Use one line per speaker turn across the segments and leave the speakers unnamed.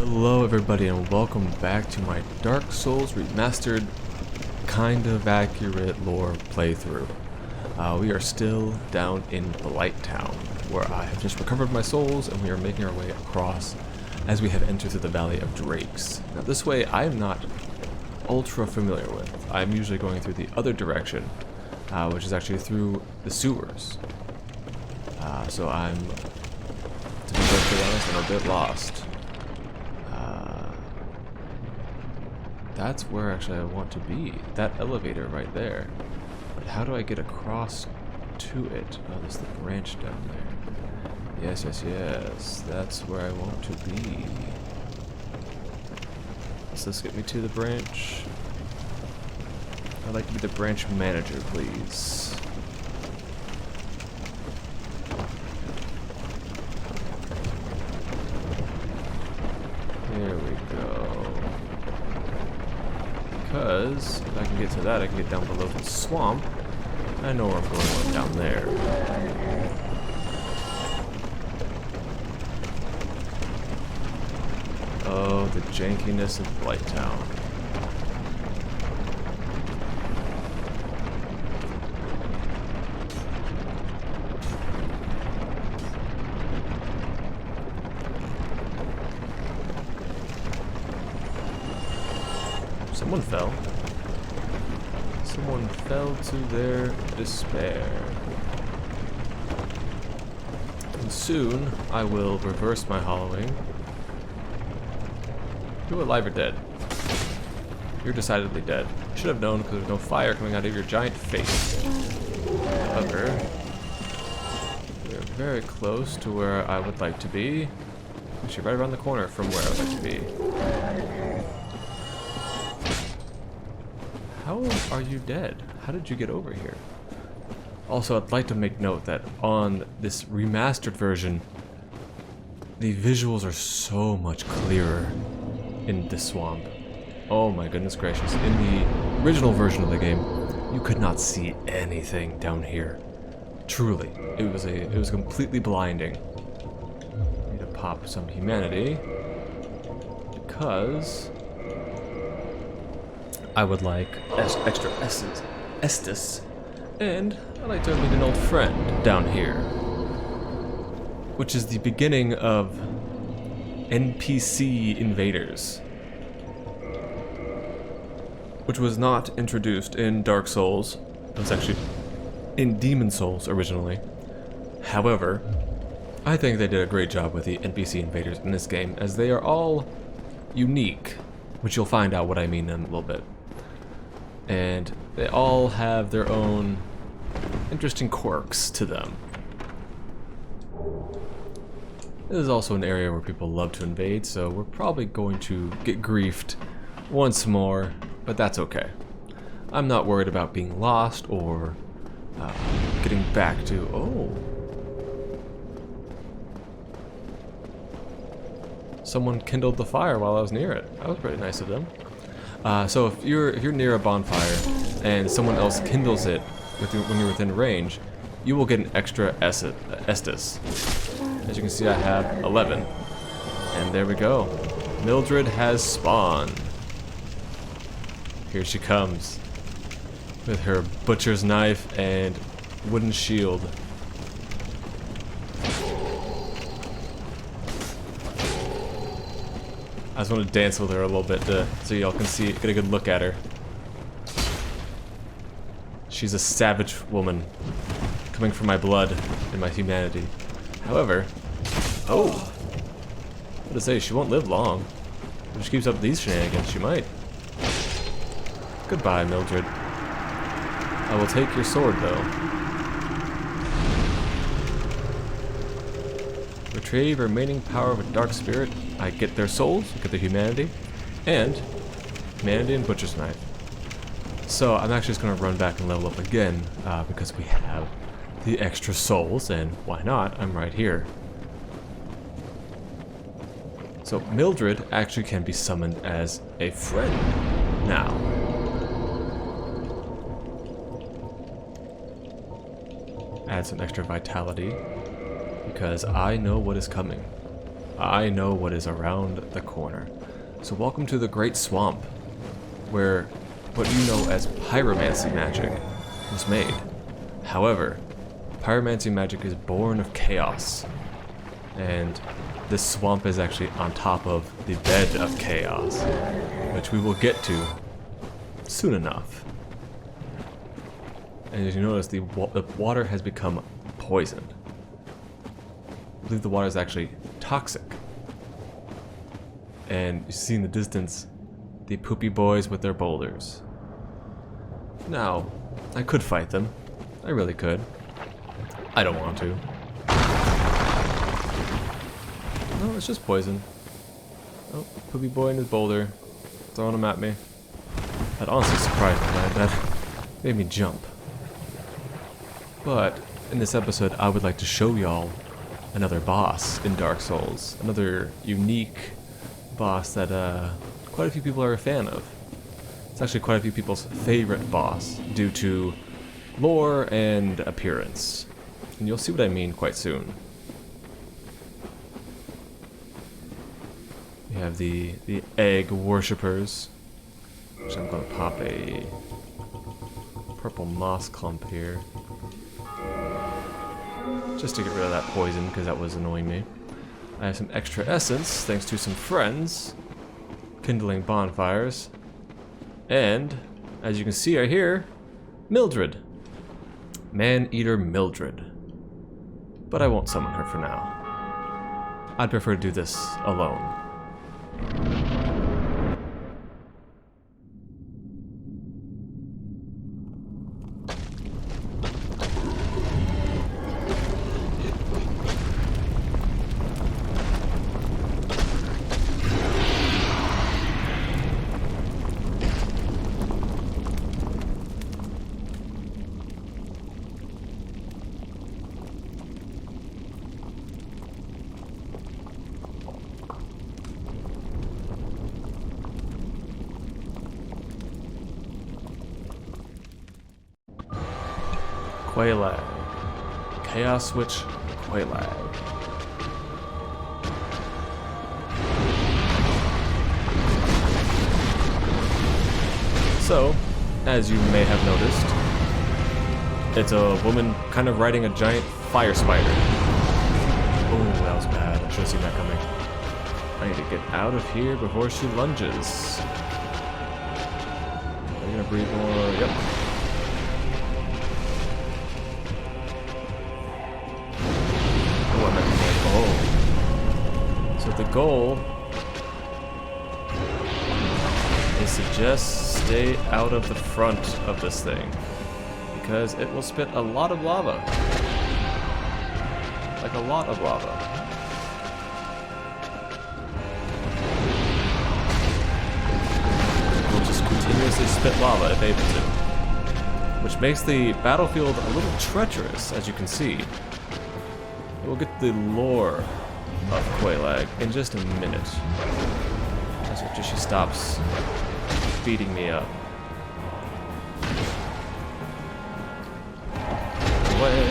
Hello everybody and welcome back to my Dark Souls Remastered kind of accurate lore playthrough. We are still down in Blight Town, where I have just recovered my souls and we are making our way across as we have entered through the Valley of Drakes. Now this way I am not ultra familiar with. I'm usually going through the other direction, which is actually through the sewers. So I'm, to be perfectly honest, I'm a bit lost. That's where actually I want to be. That elevator right there. But how do I get across to it? Oh, there's the branch down there. Yes. That's where I want to be. Does this get me to the branch? I'd like to be the branch manager, please. There we go. Because if I can get to that, I can get down below the swamp. I know where I'm going down there. Oh, the jankiness of Blight Town. Someone fell. Someone fell to their despair. And soon, I will reverse my hollowing. You alive or dead? You're decidedly dead. Should have known because there's no fire coming out of your giant face. However, we're very close to where I would like to be. Actually, right around the corner from where I would like to be. How are you dead? How did you get over here? Also, I'd like to make note that on this remastered version, the visuals are so much clearer in this swamp. Oh my goodness gracious. In the original version of the game, you could not see anything down here. Truly. It was completely blinding. I need to pop some humanity. Because I would like extra Estus, and I'd like to meet an old friend down here, which is the beginning of NPC invaders, which was not introduced in Dark Souls. It was actually in Demon Souls originally. However, I think they did a great job with the NPC invaders in this game, as they are all unique, which you'll find out what I mean in a little bit. And they all have their own interesting quirks to them. This is also an area where people love to invade, so we're probably going to get griefed once more, but that's okay. I'm not worried about being lost or getting back to... Oh. Someone kindled the fire while I was near it. That was pretty nice of them. So if you're near a bonfire and someone else kindles it when you're within range, you will get an extra Estus. As you can see, I have 11. And there we go. Mildred has spawned. Here she comes with her butcher's knife and wooden shield. I just want to dance with her a little bit so y'all can see, get a good look at her. She's a savage woman, coming from my blood and my humanity. However, what to say, she won't live long. If she keeps up these shenanigans, she might. Goodbye, Mildred. I will take your sword, though. Retrieve remaining power of a dark spirit. I get their souls, I get their humanity, and butcher's knife. So I'm actually just going to run back and level up again because we have the extra souls, and why not? I'm right here. So Mildred actually can be summoned as a friend now. Add some extra vitality because I know what is coming. I know what is around the corner. So welcome to the Great Swamp, where what you know as pyromancy magic was made. However, pyromancy magic is born of chaos, and this swamp is actually on top of the bed of chaos, which we will get to soon enough. And as you notice, the water has become poisoned. I believe the water is actually toxic. And you see in the distance the poopy boys with their boulders. Now, I could fight them. I really could. I don't want to. No, it's just poison. Oh, poopy boy and his boulder. Throwing them at me. That honestly surprised me. That made me jump. But in this episode, I would like to show y'all another boss in Dark Souls. Another unique boss that quite a few people are a fan of. It's actually quite a few people's favorite boss due to lore and appearance. And you'll see what I mean quite soon. We have the egg worshippers, which I'm going to pop a purple moss clump here. Just to get rid of that poison, because that was annoying me. I have some extra essence, thanks to some friends, kindling bonfires. And, as you can see right here, Mildred. Man-Eater Mildred. But I won't summon her for now. I'd prefer to do this alone. Quailag. Chaos Switch Quailag. So, as you may have noticed, it's a woman kind of riding a giant fire spider. Oh, that was bad. I should have seen that coming. I need to get out of here before she lunges. Are you gonna breathe more? Yep. So the goal is to just stay out of the front of this thing, because it will spit a lot of lava. Like a lot of lava. It will just continuously spit lava if able to. Which makes the battlefield a little treacherous, as you can see. We'll get the lore of Quailag in just a minute. After she stops beating me up. Away.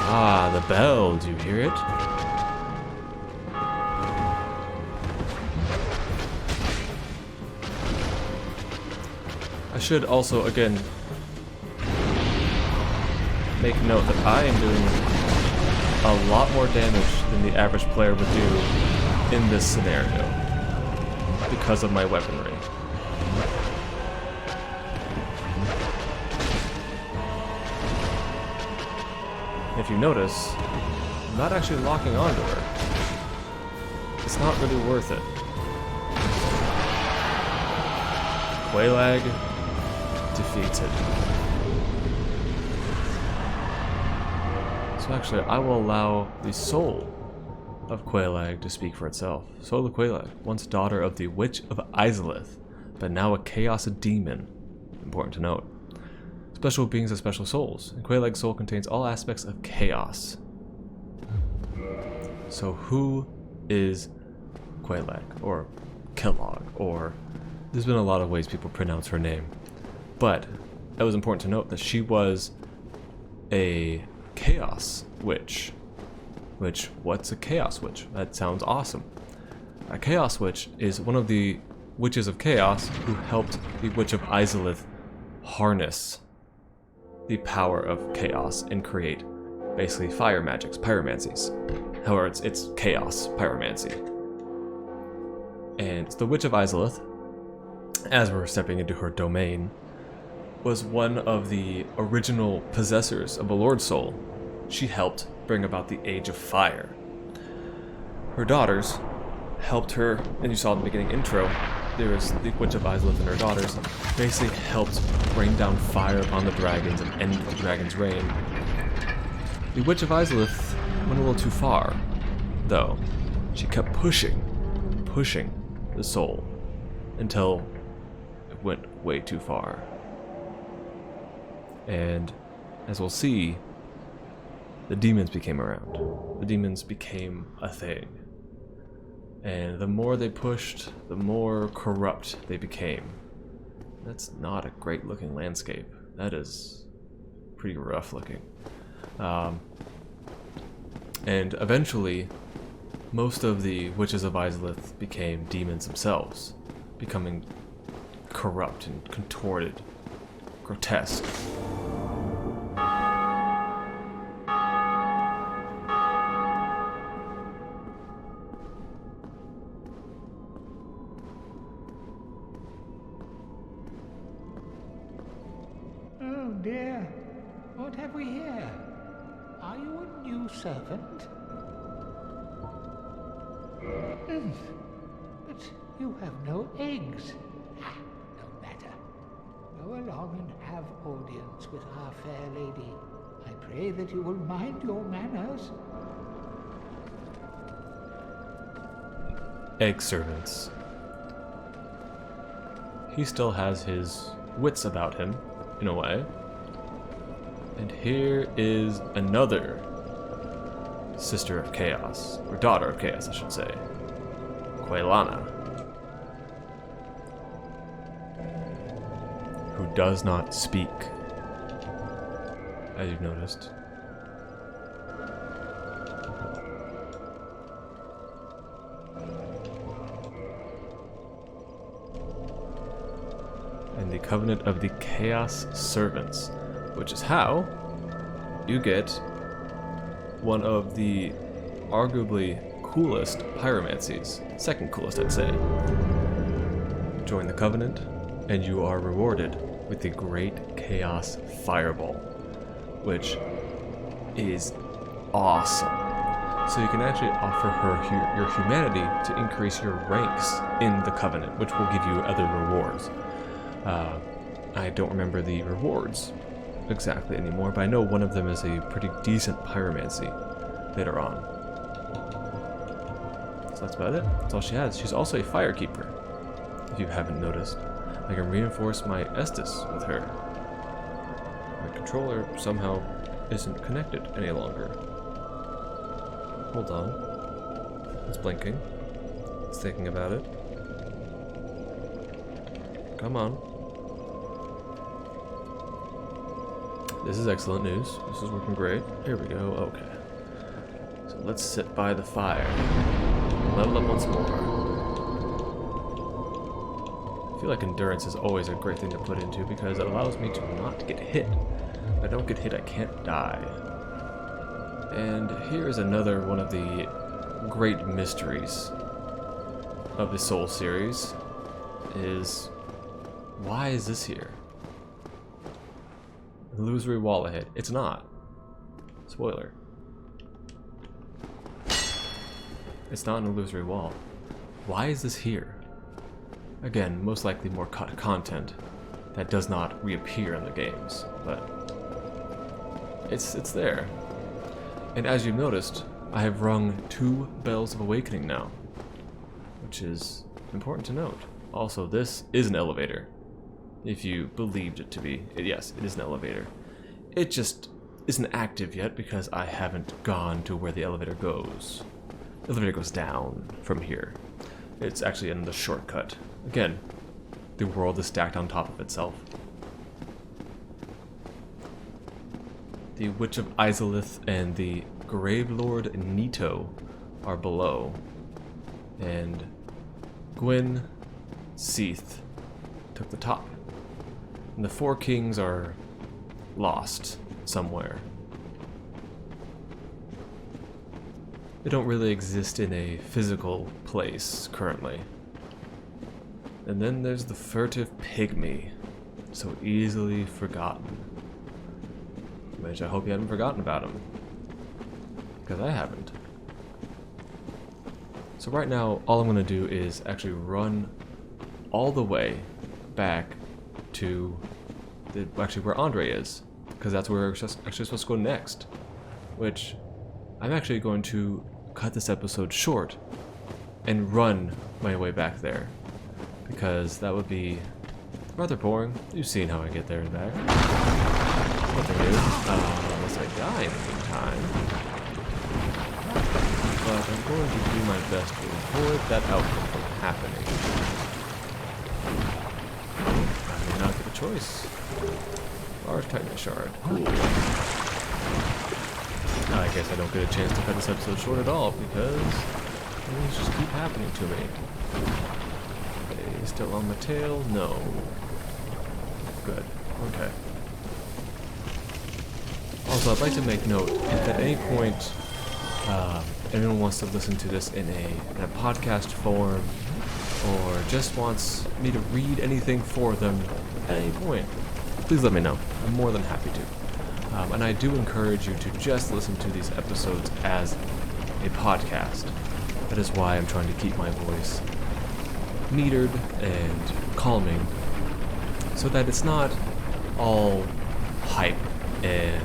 Ah, the bell. Do you hear it? I should also, again, make note that I am doing a lot more damage than the average player would do in this scenario because of my weaponry. If you notice, I'm not actually locking onto her. It's not really worth it. Quailag defeated. So actually, I will allow the soul of Quailag to speak for itself. Soul of Quailag, once daughter of the Witch of Izalith, but now a chaos demon. Important to note. Special beings have special souls, and Quailag's soul contains all aspects of chaos. So who is Quailag, or Kellogg, or... There's been a lot of ways people pronounce her name. But it was important to note that she was a chaos witch Which, what's a Chaos Witch? That sounds awesome. A Chaos Witch is one of the Witches of Chaos who helped the Witch of Izalith harness the power of chaos and create basically fire magics, pyromancies. However, it's chaos pyromancy. And the Witch of Izalith, as we're stepping into her domain, was one of the original possessors of a Lord Soul. She helped bring about the Age of Fire. Her daughters helped her, and you saw in the beginning intro, there was the Witch of Izalith and her daughters, basically helped rain down fire upon the dragons and end the dragon's reign. The Witch of Izalith went a little too far, though. She kept pushing the soul, until it went way too far. And, as we'll see, the demons became around. The demons became a thing. And the more they pushed, the more corrupt they became. That's not a great looking landscape. That is pretty rough looking. And eventually, most of the Witches of Izalith became demons themselves, becoming corrupt and contorted, grotesque.
Oh dear, what have we here? Are you a new servant? But you have no eggs. No matter. Go along and have audience with our fair lady. I pray that you will mind your manners.
Egg servants. He still has his wits about him, in a way. And here is another Sister of Chaos, or Daughter of Chaos, I should say. Quelana. Who does not speak, as you've noticed. And the Covenant of the Chaos Servants, which is how you get one of the arguably coolest pyromancies. Second coolest, I'd say. Join the Covenant, and you are rewarded with the Great Chaos Fireball, which is awesome. So you can actually offer her your humanity to increase your ranks in the Covenant, which will give you other rewards. I don't remember the rewards exactly anymore, but I know one of them is a pretty decent pyromancy later on. So that's about it. That's all she has. She's also a firekeeper, if you haven't noticed. I can reinforce my Estus with her. My controller somehow isn't connected any longer. Hold on. It's blinking. It's thinking about it. Come on. This is excellent news. This is working great. Here we go. Okay. So let's sit by the fire. Level up once more. I feel like endurance is always a great thing to put into because it allows me to not get hit. If I don't get hit, I can't die. And here is another one of the great mysteries of the Soul series is, why is this here? Illusory wall ahead. It's not. Spoiler. It's not an illusory wall. Why is this here? Again, most likely more content that does not reappear in the games, but it's there. And as you've noticed, I have rung 2 bells of awakening now, which is important to note. Also, this is an elevator. If you believed it to be. Yes, it is an elevator. It just isn't active yet because I haven't gone to where the elevator goes. The elevator goes down from here. It's actually in the shortcut. Again, the world is stacked on top of itself. The Witch of Izalith and the Gravelord Nito are below, and Gwyn, Seath took the top. And the four kings are lost somewhere. They don't really exist in a physical place currently. And then there's the furtive pygmy, so easily forgotten. Which I hope you haven't forgotten about him, because I haven't. So right now, all I'm going to do is actually run all the way back to actually where Andre is, because that's where we're actually supposed to go next. Which I'm actually going to cut this episode short and run my way back there, because that would be rather boring. You've seen how I get there and back. Nothing new, unless I die in the meantime. But I'm going to do my best to avoid that outcome from happening. I may not get a choice. Large Titan Shard. Cool. I guess I don't get a chance to cut this episode short at all, because things just keep happening to me. Are they still on my tail? No. Good. Okay. Also, I'd like to make note, if at any point anyone wants to listen to this in a podcast form, or just wants me to read anything for them at any point, please let me know. I'm more than happy to. And I do encourage you to just listen to these episodes as a podcast. That is why I'm trying to keep my voice metered and calming, so that it's not all hype and,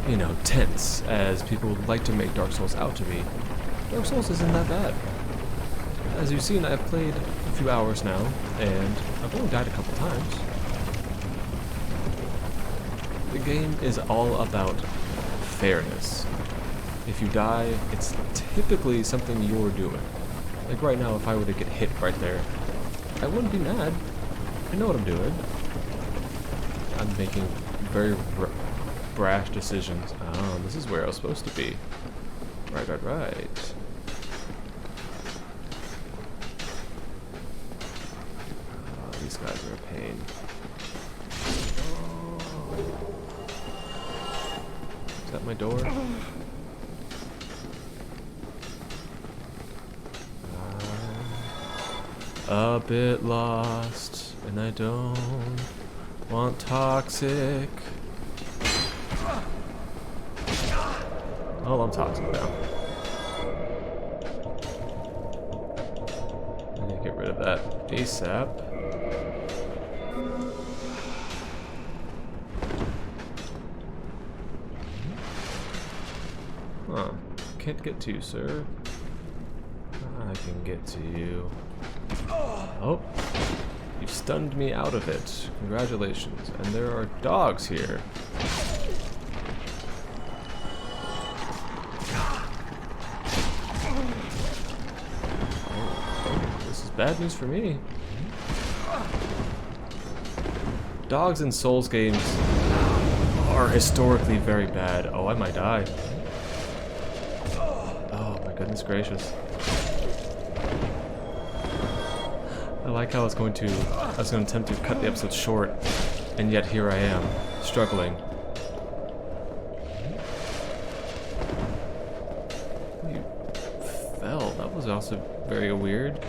you know, tense as people would like to make Dark Souls out to be. Dark Souls isn't that bad. As you've seen, I've played a few hours now, and I've only died a couple times. The game is all about fairness. If you die, it's typically something you're doing. Like right now, if I were to get hit right there, I wouldn't be mad. I know what I'm doing. I'm making very brash decisions. Oh, this is where I was supposed to be. Right. Oh, these guys are a pain. Is that my door? A bit lost, and I don't want toxic. Oh, I'm toxic now. I need to get rid of that ASAP. Huh. Can't get to you, sir. I can get to you. Oh, you stunned me out of it. Congratulations. And there are dogs here. Oh, this is bad news for me. Dogs in Souls games are historically very bad. Oh, I might die. Oh my goodness gracious. I like how I was going to attempt to cut the episode short, and yet here I am, struggling. You fell. That was also very weird.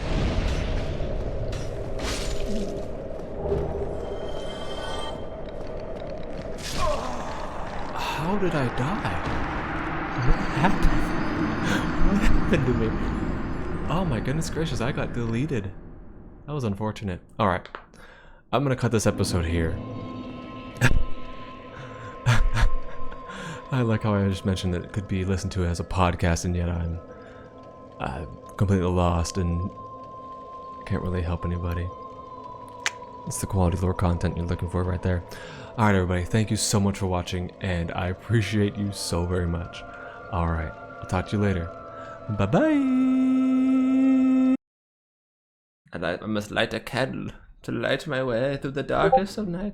How did I die? What happened? What happened to me? Oh my goodness gracious, I got deleted. That was unfortunate. Alright. I'm gonna cut this episode here. I like how I just mentioned that it could be listened to as a podcast, and yet I'm completely lost and can't really help anybody. It's the quality lore content you're looking for right there. Alright everybody, thank you so much for watching, and I appreciate you so very much. Alright, I'll talk to you later. Bye-bye! And I must light a candle to light my way through the darkest of nights.